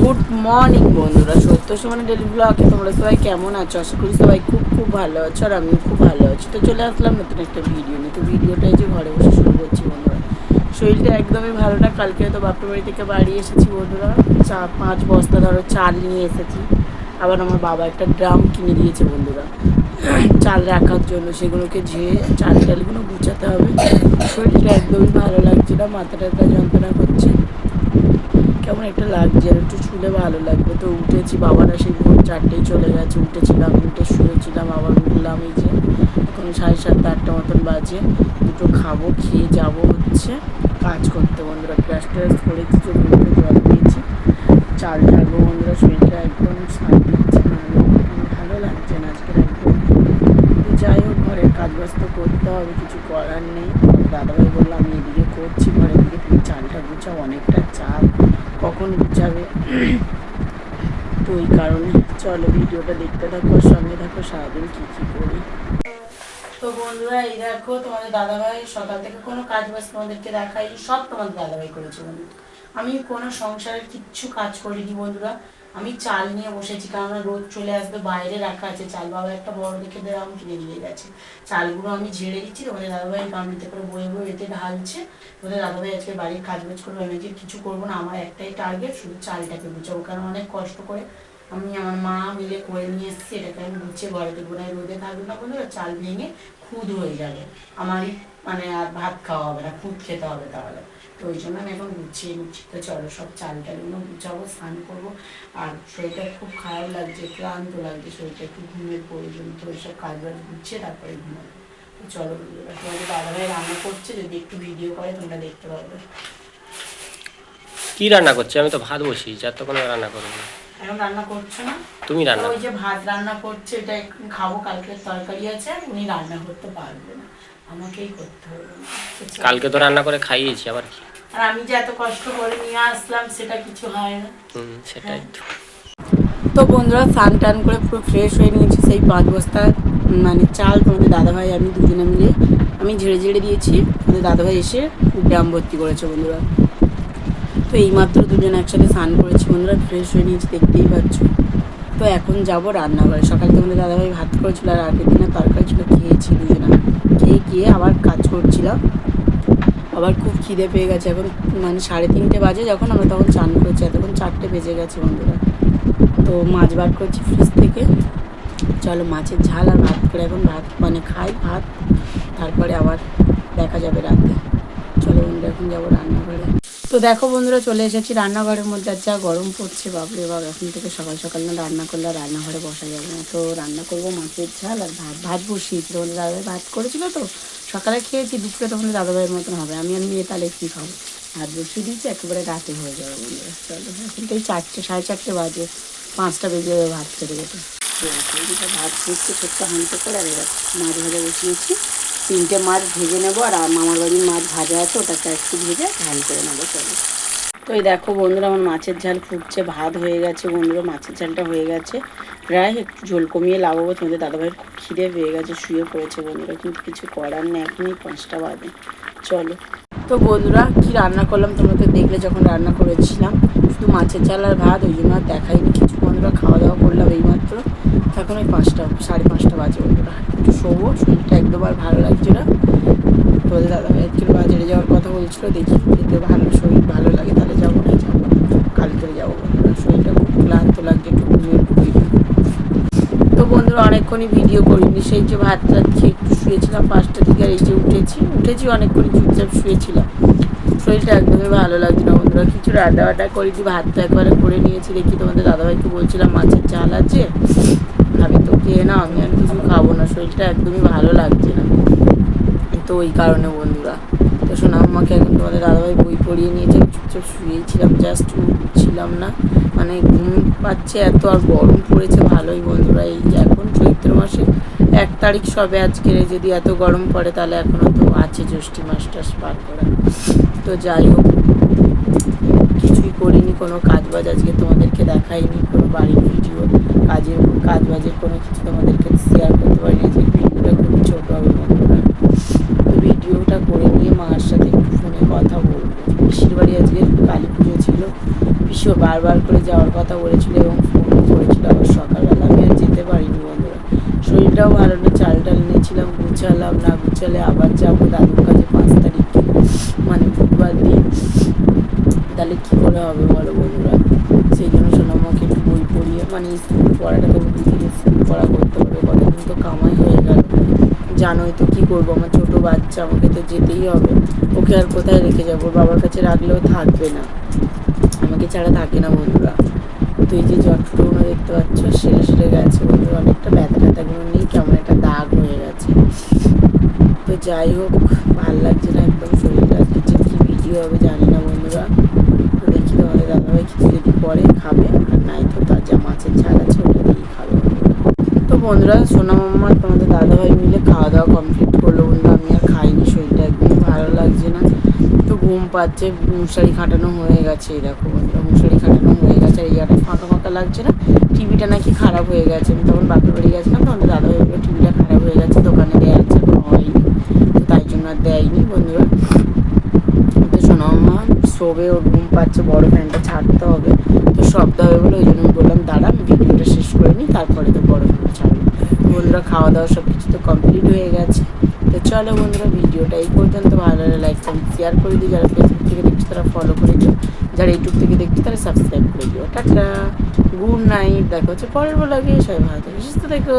Good morning বন্ধুরা, সত্য সমানে ডেলি ব্লগে তোমরা সবাই কেমন আছো? আশা করি সবাই খুব খুব ভালো আছো, আর আমিও খুব ভালো আছি। তো চলে আসলাম নতুন একটা ভিডিও নিয়ে। তো ভিডিওটাই যে ঘরে বসে শুরু করছি বন্ধুরা। শরীরটা একদমই ভালো না। কালকে তো বাপের বাড়ি থেকে বাড়ি এসেছি বন্ধুরা, 5 বস্তা ধরো চাল নিয়ে এসেছি। আবার আমার বাবা একটা ড্রাম কিনে দিয়েছে বন্ধুরা চাল রাখার জন্য, সেগুলোকে ঝেয়ে চাল টালগুলো গুছাতে হবে। শরীরটা একদমই ভালো লাগছে না, মাথাটা একটা যন্ত্রণা করছে, কেমন একটা লাগছে, আর একটু শুলে ভালো লাগবে। তো উঠেছি, বাবারা সেই ভোর 4টেই চলে গেছে। উঠেছিলাম, উঠে শুয়েছিলাম, আবার উঠলাম। এই যে এখন 7:30 8টা মতন বাজে। দুটো খাবো, খেয়ে যাবো হচ্ছে কাজ করতে বন্ধুরা। ব্রাশ ট্রাশ করেছি, চোখে মুখে জল দিয়েছি, চাল ঢালবো বন্ধুরা। শরীরটা একদম সাথ দিচ্ছে না, ভালো লাগছে না আজকের একদম। যাই হোক, ঘরের কাজ বাজ তো করতে হবে, কিছু করার নেই। দাদাভাই বললো আমি এদিকে করছি, ঘরের দিকে তুমি চালটা গুছাও, অনেকটা চাল কখন গুছাবে। তো ওই কারণে চলো ভিডিওটা দেখতে থাকো, সঙ্গে থাকো, সারাদিন কী কী করি। তো বন্ধুরা এই দেখো, তোমাদের দাদাভাই সকাল থেকে কোনো কাজ বাজ তোমাদেরকে দেখাই, সব তোমাদের দাদাভাই করেছে বন্ধু। আমি কোনো সংসারের কিচ্ছু কাজ করিনি বন্ধুরা। আমি চাল নিয়ে বসেছি, কারণ রোদ চলে আসবে, বাইরে রাখা আছে চাল। বাবা একটা বড় দেখে ড্রাম কিনে নিয়ে গেছে। চালগুলো আমি ঝেড়ে দিচ্ছি, তোমাদের দাদাভাই গামলিতে করে বয়ে বয়ে এতে ঢালছে। তোমাদের দাদাভাই আজকে বাড়ির কাজ বাজ করবো, আমি আজকে কিছু করবো না। আমার একটাই টার্গেট, শুধু চালটাকে গুছাবো, কারণ অনেক কষ্ট করে আমি আমার মা মিলে করে নিয়ে এসেছি। এটাকে আমি গুছিয়ে ঘরে দেবো না, রোদে থাকবে না বন্ধুরা, চাল ভেঙে খুদ হয়ে যাবে। আমারই মানে আর ভাত খাওয়া হবে না, খুদ খেতে হবে তাহলে। তো ওই জন্য আমি এখন গুছিয়ে নিচ্ছি। তো চলো সব চাল টালগুলো গুছাবো, স্নান করবো। আর শরীরটা খুব খারাপ লাগছে, ক্লান্ত লাগছে, শরীরটা একটু ঘুমের প্রয়োজন। তো ওইসব কাজ বাজ গুছিয়ে তারপরে ঘুমাবো। তো চলো তোমাদের দাদাভাই রান্না করছে, যদি একটু ভিডিও করে তোমরা দেখতে পাবে। কি রান্না করছে? আমি তো ভাত বসিয়েছি, আর তখন রান্না করবো না। এখন রান্না করছো না? তুমি রান্না। ওই যে ভাত রান্না করছে, এটা একটু খাবো, কালকে তরকারি আছে, উনি রান্না করতে পারবে না, আমাকেই করতে হবে। কালকে তো রান্না করে খাইয়েছি, আবার কি। আর আমি যে এত কষ্ট করে নিয়ে আসলাম, সেটা কিছু হয় না। সেটাই তো বন্ধুরা স্নান টান করে পুরো ফ্রেশ হয়ে নিয়েছি। সেই 5 বস্তা মানে চাল তোমাদের দাদাভাই আমি দুজনে মিলে আমি ঝেড়ে ঝেড়ে দিয়েছি। তোমাদের দাদাভাই এসে ড্রাম ভর্তি করেছে বন্ধুরা। তো এইমাত্র দুজনে একসাথে স্নান করেছি বন্ধুরা, ফ্রেশ হয়ে নিয়েছি, দেখতেই পাচ্ছ। তো এখন যাবো রান্নাঘরে। সকালে তোমাদের দাদাভাই ভাত করেছিল, আর আগের দিনের তরকারি ছিল, খেয়েছি দুজনে। খেয়ে গিয়ে আবার কাজ করছিলাম, আবার খুব খিদে পেয়ে গেছে। এখন মানে 3:30 বাজে, যখন আমরা তখন চান করেছি, এতক্ষণ 4টে বেজে গেছে বন্ধুরা। তো মাছ বার করছি ফ্রিজ থেকে, চলো মাছের ঝাল আর ভাত করে এখন ভাত মানে খাই ভাত, তারপরে আবার দেখা যাবে রাতে। চলো বন্ধুরা এখন যাবো রান্নাঘরে। তো দেখো বন্ধুরা চলে এসেছি রান্নাঘরের মধ্যে। আর যা গরম পড়ছে বাপরে বাপ, এখন থেকে সকাল সকাল না রান্না করলে আর রান্নাঘরে বসা যাবে না। তো রান্না করবো মাছের ঝাল আর ভাত বসিয়েছি। তোমাদের দাদাভাই ভাত করেছিল, তো সকালে খেয়েছি, দুপুরে তখন দাদাভাইয়ের মতন হবে। আমি আর মেয়ে তাহলে কী খাবো, ভাত বসিয়ে দিয়েছি, একেবারে রাতে হয়ে যাবে বন্ধুরা। চলো এখন তো এই 4টে 4:30 বাজে, 5টা বেজে যাবে ভাত খেতে খেতে। ভাত দিচ্ছি ছোট্ট হাঁড়িতে করে, আর এবার মাছ ভাজা বসিয়েছি। 3টে মাছ ভেজে নেবো, আর মামার বাড়ির মাছ ভাজা আছে, ওটাকে একটু ভেজে ঝাল করে নেবো। চলো তো এই দেখো বন্ধুরা আমার মাছের ঝাল ফুটছে, ভাত হয়ে গেছে বন্ধুরা, মাছের ঝালটা হয়ে গেছে প্রায়। একটু ঝোল কমিয়ে লাগাবো। তোমাদের দাদাভাইয়ের খুব খিদে পেয়ে গেছে, শুয়ে পড়েছে বন্ধুরা, কিন্তু কিছু করার নেই, এখনই 5টা বাজে। চলো তো বন্ধুরা কি রান্না করলাম তোমরা তো দেখলে যখন রান্না করেছিলাম, শুধু মাছের ঝাল আর ভাত, ওই জন্য আর দেখাইনি কিছু বন্ধুরা। খাওয়া দাওয়া করলাম এইমাত্র, এখন ওই 5টা 5:30 বাজে বন্ধুরা। একটু শোবো, শরীরটা একদম আর ভালো লাগছে না। তোমাদের দাদাভাই আজকে বাজারে যাওয়ার কথা বলছিল, দেখি যেতে ভালো শরীর ভালো লাগে তাহলে যাবো, না যাবো কালকে যাবো বন্ধুরা। শরীরটা খুব ক্লান্ত লাগছে, একটু ঘুমিয়ে পড়ি। তো বন্ধুরা অনেকক্ষণই ভিডিও করিনি, সেই যে ভাত টাত খেয়ে একটু শুয়েছিলাম 5টা দিকে, আর এই যে উঠেছি অনেকক্ষণই চুপচাপ শুয়েছিলাম। শরীরটা একদমই ভালো লাগছে না বন্ধুরা, কিছু রান্না বান্না করেছি, ভাত তো একবারে করে নিয়েছি। দেখি তোমাদের দাদাভাইকে বলছিলাম মাছের ঝাল আছে, খাবি তো খেয়ে না, আমি আর কিছু খাবো না, শরীরটা একদমই ভালো লাগছে না। তো ওই কারণে বন্ধুরা, তো শোনা আমাকে এখন তোমাদের দাদাভাই বই পড়িয়ে নিয়েছে, চুপচাপ শুয়েছিলাম, জাস্ট উঠছিলাম না, মানে ঘুম পাচ্ছে এত, আর গরম পড়েছে ভালোই বন্ধুরা। এই যে এখন চৈত্র মাসে 1 তারিখ সবে আজকের, যদি এত গরম পড়ে তাহলে এখনও তো আছে জ্যৈষ্ঠী মাসটা পার করা। তো যাই হোক কিছুই করিনি, কোনো কাজ বাজ আজকে তোমাদেরকে দেখাইনি, কোনো বাড়ির ভিডিও কাজ বাজের কোনো কিছু তোমাদেরকে শেয়ার করতে পারিনি। যে ভিডিওটা খুবই ছোটো হবে বন্ধুরা। তো ভিডিওটা করে নিয়ে মার সাথে একটু ফোনে কথা বলবো। পিসির বাড়ি আজকে কালী পুজো ছিল, পিসিও বারবার করে যাওয়ার কথা বলেছিল এবং ফোনও করেছিল, আবার সকালবেলা আমি আর যেতে পারিনি বন্ধুরা। শরীরটাও ভালো না, চাল টাল নিয়েছিলাম, গুছালাম, না গুছালে আবার যাবো দাদুর কাছে 5 তারিখে, মানে বুধবার দিন, তাহলে কী করে হবে বলো বন্ধুরা। সেই জন্য সোনামাকে একটু বই পড়িয়ে, মানে স্কুল পড়াটা তো বুঝিয়ে স্কুল পড়া করতে হবে, কতদিন তো কামাই হয়ে গেল, জানোই তো কী করবো, আমার ছোটো বাচ্চা, আমাকে তো যেতেই হবে, ওকে আর কোথায় রেখে যাবো, ওর বাবার কাছে রাখলেও থাকবে না, আমাকে ছাড়া থাকে না বন্ধুরা। তো এই যে জটগুলো দেখতে পাচ্ছ সেরে সেরে গেছে বন্ধুরা, অনেকটা ব্যথা ট্যাথাগুলো নেই, কেমন একটা দাগ হয়ে গেছে। তো যাই হোক, ভাল লাগছে না একদম শরীরটা, আজকে যে কী ভিডিও হবে জানি না বন্ধুরা। তো দেখি তোমাদের দাদাভাই কিছু যদি করে খাবে, আর নাই তো তার যা মাছের ঝাল আছে ওটা দিয়েই খাবে বন্ধুরা। তো বন্ধুরা সোনা মাম্মা আর তোমাদের দাদাভাই মিলে খাওয়া দাওয়া কমপ্লিট করলো বন্ধুরা, আমি আর খাইনি, শরীরটা একদমই ভালো লাগছে না, তো ঘুম পাচ্ছে, মশারি খাটানো হয়ে গেছে, এই দেখো বন্ধুরা মশারি খাটানো হয়ে গেছে, আর এই জায়গাটা ফাঁকা ফাঁকা লাগছে না, টিভিটা নাকি খারাপ হয়ে গেছে, আমি তখন বাপের বাড়ি গেছিলাম, তোমাদের দাদাভাই বললো টিভিটা খারাপ হয়ে গেছে, দোকানে দেওয়া আছে, কোনো হয়নি, তো তাই জন্য আর দেয়নি বন্ধুরা। তো সোনা মাম্মা শোবে, ওর ঘুম পাচ্ছে, বড় ফ্যানটা ছাড়তে হবে, তো শব্দ হবে বলে ওই জন্য আমি বললাম দাঁড়া আমি ভিডিওটা শেষ করে নিই, তারপরে তো বড় ফ্যানটা ছাড়বো। বন্ধুরা খাওয়া দাওয়া সব কিছু তো কমপ্লিট হয়ে গেছে, তো চলো বন্ধুরা ভিডিওটা এই পর্যন্ত, ভালো লাগলে লাইক কমেন্ট শেয়ার করে দিও, যারা ফেসবুক থেকে দেখছো তারা ফলো করে দিও, যারা ইউটিউব থেকে দেখছো তারা সাবস্ক্রাইব করে দিও। টাটা, গুড নাইট, দেখা হচ্ছে পরের ব্লগে, সবাই ভালো থেকো, সুস্থ থেকো।